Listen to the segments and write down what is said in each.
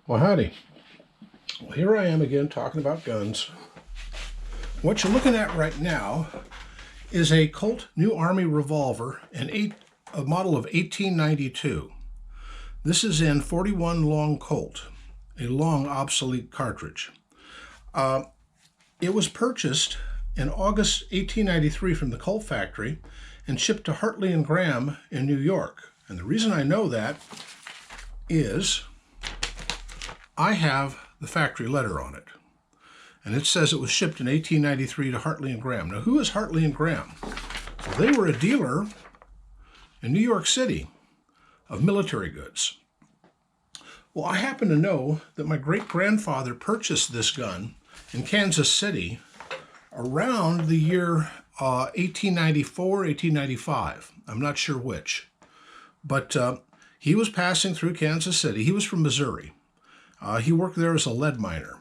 Well, howdy. Well, here I am again talking about guns. What you're looking at right now is a Colt New Army Revolver, a model of 1892. This is in 41 long Colt, a long obsolete cartridge. It was purchased in August 1893 from the Colt factory and shipped to Hartley and Graham in New York. And the reason I know that is I have the factory letter on it. And it says it was shipped in 1893 to Hartley and Graham. Now, who is Hartley and Graham? Well, they were a dealer in New York City of military goods. Well, I happen to know that my great-grandfather purchased this gun in Kansas City around the year 1894, 1895. I'm not sure which. But he was passing through Kansas City. He was from Missouri. He worked there as a lead miner.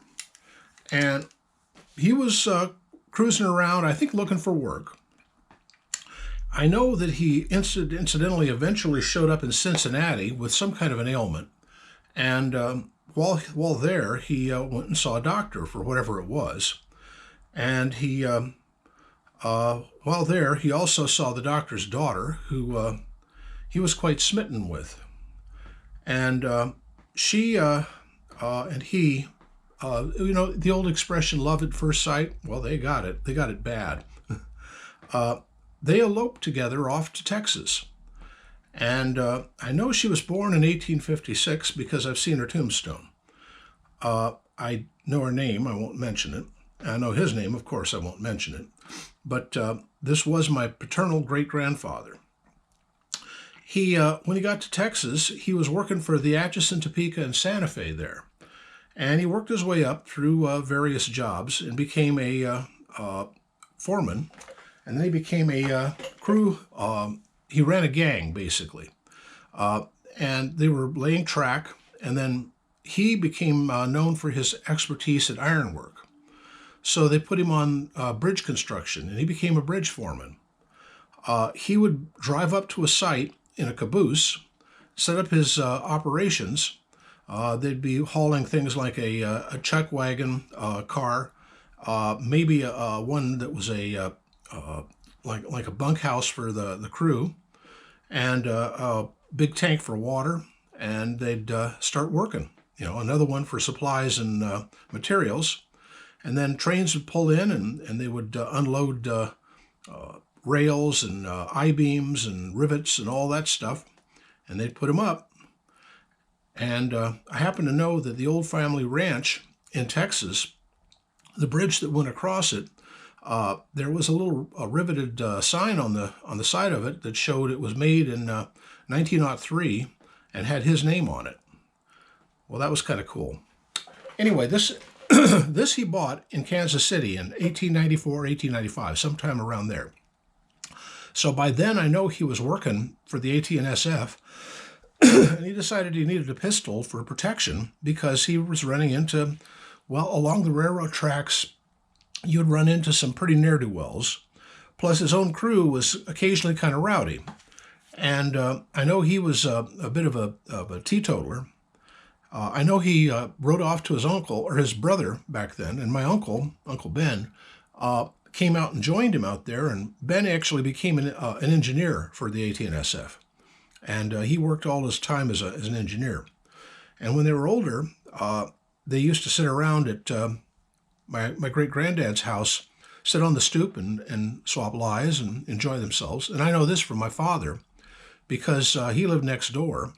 And he was cruising around, I think, looking for work. I know that he incidentally eventually showed up in Cincinnati with some kind of an ailment. And while there, he went and saw a doctor for whatever it was. And he, while there, he also saw the doctor's daughter, who he was quite smitten with. And she and he, the old expression, love at first sight, well, they got it. They got it bad. They eloped together off to Texas. And I know she was born in 1856 because I've seen her tombstone. I know her name. I won't mention it. I know his name. Of course, I won't mention it. But this was my paternal great-grandfather. When he got to Texas, he was working for the Atchison, Topeka, and Santa Fe there. And he worked his way up through various jobs and became a foreman. And then he became a crew. He ran a gang, basically. And they were laying track. And then he became known for his expertise at ironwork. So they put him on bridge construction, and he became a bridge foreman. He would drive up to a site in a caboose, set up his operations. They'd be hauling things like a chuck wagon car, maybe one that was like a bunkhouse for the crew, and a big tank for water, and they'd start working. Another one for supplies and materials, and then trains would pull in, and they would unload rails and I-beams and rivets and all that stuff, and they'd put them up. And I happen to know that the old family ranch in Texas, the bridge that went across it, there was a little riveted sign on the side of it that showed it was made in 1903 and had his name on it. Well, that was kind of cool. Anyway, this this he bought in Kansas City in 1894, 1895, sometime around there. So by then, I know he was working for the AT&SF, and he decided he needed a pistol for protection because he was running into, along the railroad tracks, you'd run into some pretty ne'er-do-wells. Plus, his own crew was occasionally kind of rowdy. And I know he was a bit of a teetotaler. I know he rode off to his uncle, or his brother back then, and my uncle, Uncle Ben, came out and joined him out there, and Ben actually became an engineer for the AT&SF. And he worked all his time as an engineer. And when they were older, they used to sit around at my great-granddad's house, sit on the stoop and swap lies and enjoy themselves. And I know this from my father because he lived next door.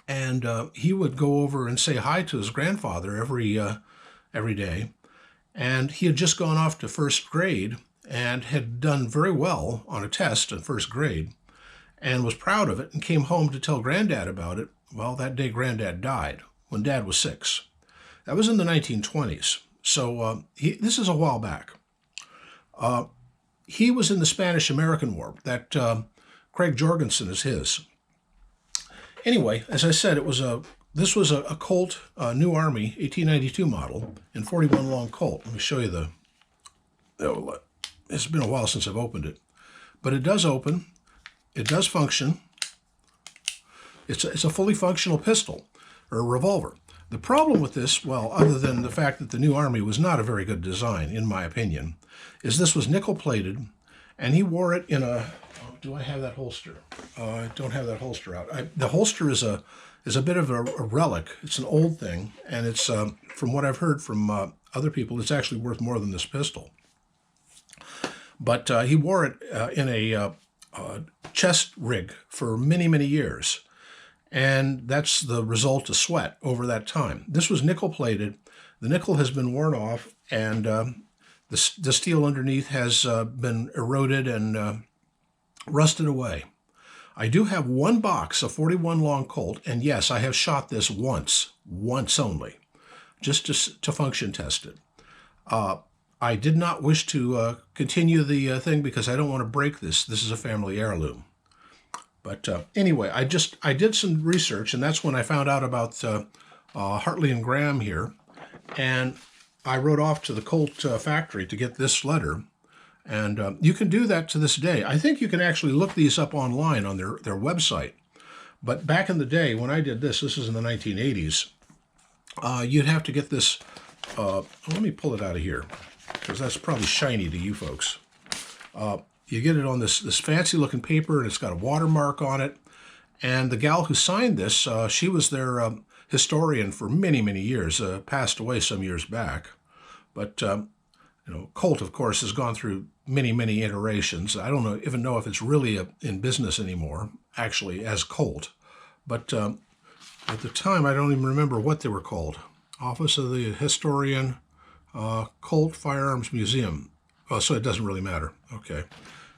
And he would go over and say hi to his grandfather every day. And he had just gone off to first grade and had done very well on a test in first grade and was proud of it and came home to tell Granddad about it. Well, that day Granddad died when Dad was 6. That was in the 1920s. So this is a while back. He was in the Spanish-American War. That Craig Jorgensen is his. Anyway, as I said, this was a Colt New Army 1892 model in 41 long Colt. Let me show you it's been a while since I've opened it. But it does open. It does function. It's a fully functional pistol or a revolver. The problem with this, well, other than the fact that the New Army was not a very good design, in my opinion, is this was nickel-plated, and he wore it in a... Oh, do I have that holster? I don't have that holster out. The holster is a bit of a relic. It's an old thing, and it's, from what I've heard from other people, it's actually worth more than this pistol. But he wore it in a chest rig for many, many years. And that's the result of sweat over that time. This was nickel-plated. The nickel has been worn off, and the steel underneath has been eroded and rusted away. I do have one box of 41 long Colt, and yes, I have shot this once only, just to function test it. I did not wish to continue the thing because I don't want to break this. This is a family heirloom. But anyway, I did some research, and that's when I found out about Hartley and Graham here. And I wrote off to the Colt factory to get this letter. And you can do that to this day. I think you can actually look these up online on their website. But back in the day, when I did this is in the 1980s, you'd have to get this... let me pull it out of here, because that's probably shiny to you folks. You get it on this fancy-looking paper, and it's got a watermark on it. And the gal who signed this, she was their historian for many, many years, passed away some years back. But, Colt, of course, has gone through many, many iterations. I don't even know if it's really in business anymore, actually, as Colt. But at the time, I don't even remember what they were called. Office of the Historian, Colt Firearms Museum. Oh, so it doesn't really matter. Okay.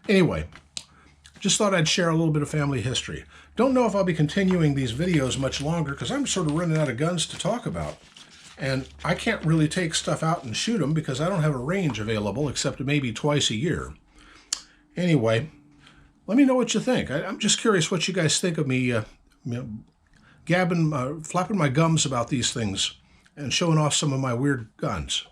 Anyway, just thought I'd share a little bit of family history. Don't know if I'll be continuing these videos much longer because I'm sort of running out of guns to talk about. And I can't really take stuff out and shoot them because I don't have a range available except maybe twice a year. Anyway, let me know what you think. I'm just curious what you guys think of me flapping my gums about these things and showing off some of my weird guns.